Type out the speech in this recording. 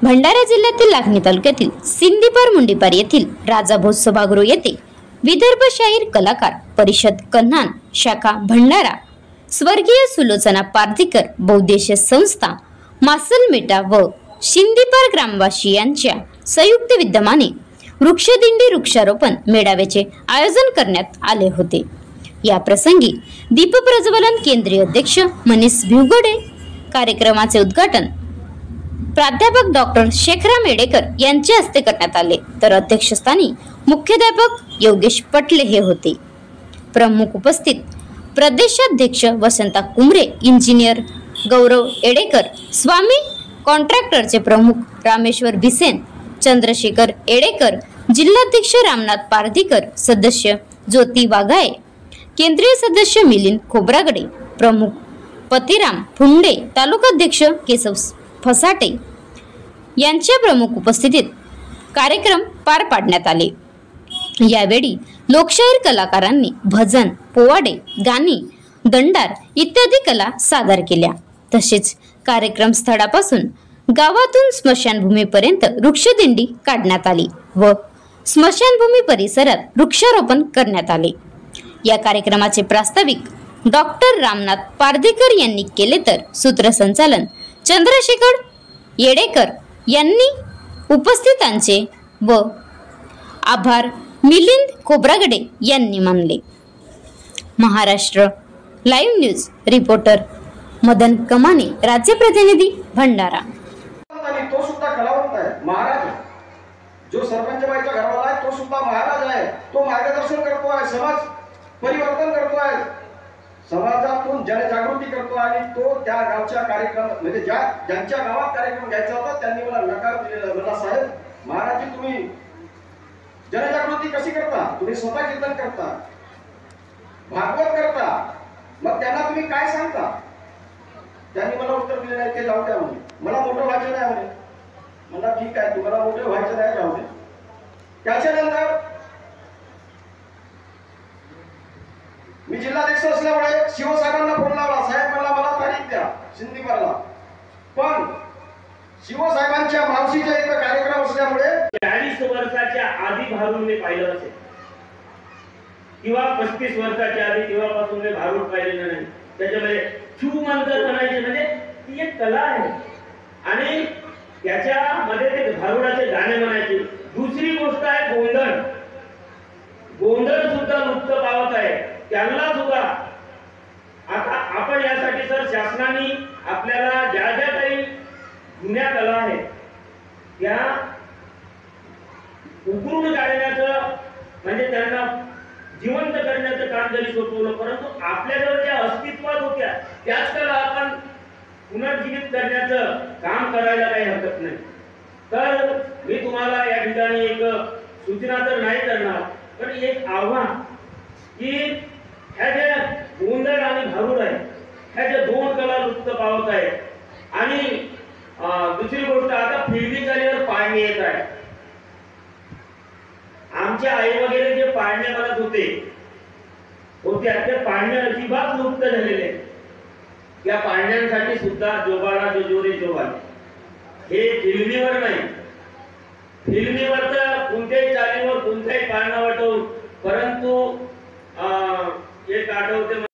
भंडारा जिल्ह्यातील लाखनी तालुक्यातील सिंदीपर मुंडीपार येथील राजाभोज सभागृह येथे विदर्भ शाहीर कलाकार परिषद कन्हान शाखा भंडारा स्वर्गीय सुलोचना पारधीकर बहुद्देशीय संस्था मासल मेटा व सिंदीपर ग्रामवासी यांच्या संयुक्त विद्यमाने वृक्षदिंडी वृक्षारोपण मेळाव्याचे आयोजन करण्यात आले होते। या प्रसंगी दीप प्रज्वलन केंद्रीय अध्यक्ष मनीष भिवगडे, कार्यक्रमाचे उद्घाटन प्राध्यापक डॉक्टर शेखराम येडेकर यांच्या हस्ते करण्यात आले, तर अध्यक्षस्थानी मुख्याध्यापक योगेश पटले हे होते। प्रमुख उपस्थित प्रदेशाध्यक्ष वसंता कुमरे, इंजिनियर गौरव येडेकर, स्वामी कॉन्ट्रॅक्टरचे प्रमुख रामेश्वर भिसेन, चंद्रशेखर येडेकर, जिल्हाध्यक्ष रामनाथ पारधीकर, सदस्य ज्योती वाघाळे, केंद्रीय सदस्य मिलिंद खोब्रागडे, प्रमुख पतिराम फुंडे, तालुकाध्यक्ष केशव फसाटे यांच्या प्रमुख उपस्थितीत कार्यक्रम पार पाडण्यात आले। यावेळी लोकशाहीर कलाकारांनी भजन, पोवाडे, गाणी, दंडार इत्यादी कला सादर केल्या। तसेच कार्यक्रम स्थळापासून गावातून स्मशानभूमीपर्यंत वृक्षदिंडी काढण्यात आली व स्मशानभूमी परिसरात वृक्षारोपण करण्यात आले। या कार्यक्रमाचे प्रास्ताविक डॉक्टर रामनाथ पारधीकर यांनी केले, तर सूत्रसंचालन चंद्रशेखर येडेकर यांनी उपस्थितांचे व आभार मिलिंद खोब्रागडे यांनी मानले। Maharashtra live news reporter Madan कमाने, राज्य प्रतिनिधी भंडारा। तो सुद्धा कलावंत आहे, महाराज जो सरपंच बाईच्या घरावाला आहे तो सुद्धा महाराज आहे। तो मार्गदर्शन करतो आहे, समाज परिवर्तन करतो आहे, समाजातून जनजागृती करतो आणि तो त्या गावच्या कार्यक्रम म्हणजे ज्यांच्या गावात कार्यक्रम घ्यायचा होता त्यांनी मला नकार दिलेला। मला साहेब महाराज तुम्ही जनजागृती कशी करता? तुम्ही स्वतः कीर्तन करता, भागवत करता, मग त्यांना तुम्ही काय सांगता? त्यांनी मला उत्तर दिले नाही, ते जाऊ द्या म्हणे, मला मोठं व्हायचं नाही म्हणे। मला ठीक आहे, तुम्हाला मोठं व्हायचं नाही, जाऊ दे। त्याच्यानंतर मी जिल्हाध्यक्ष असल्यामुळे शिवसाहेबांना फोन लावला, साहेब मला तारीख द्या सिंदीपरला, पण शिवसाहेबांच्या मावशीच्या इथं कार्यक्रम असल्यामुळे 40 वर्षाच्या आधी भारूड मी पाहिलं असेल किंवा 35 वर्षाच्या आधी तेव्हापासून मी भारूड पाहिलेलं नाही। त्याच्यामध्ये शिवमंत्र म्हणायचे म्हणजे ती एक कला आहे आणि त्याच्यामध्ये ते भारुडाचे गाणे म्हणायचे। दुसरी गोष्ट आहे गोंधळ, गोंधळ सुद्धा लुप्त पावत आहे, त्यांना सुद्धा आता आपण यासाठी सर शासनाने आपल्याला ज्या ज्या काही जुन्या कला आहेत त्या उकरून काढण्याचं म्हणजे त्यांना जिवंत करण्याचं काम जरी सोपवलं, परंतु आपल्याजवळ ज्या अस्तित्वात होत्या त्याच कला आपण पुनर्जीवित करण्याचं काम करायला काही हरकत नाही। तर मी तुम्हाला या ठिकाणी एक सूचना तर नाही करणार, पण एक आव्हान की ह्या ज्या गोंधळ आणि भारूड आहे ह्या ज्या दोन कला लुप्त पावत आहेत आणि दुसरी गोष्ट आता फिल्मी कलेवर पाळणे येत आहे। आमच्या आई वगैरे जे पाळणे म्हणत होत्या त्या पाळण्या अजिबात लुप्त झालेले। त्या पाळण्यांसाठी सुद्धा जोबाळा जोजोरे जोबाळ हे फिल्मीवर नाही, फिल्मीवर तर कोणत्याही चालीवर कोणत्याही पाळणा वाटवून, परंतु एक आठवते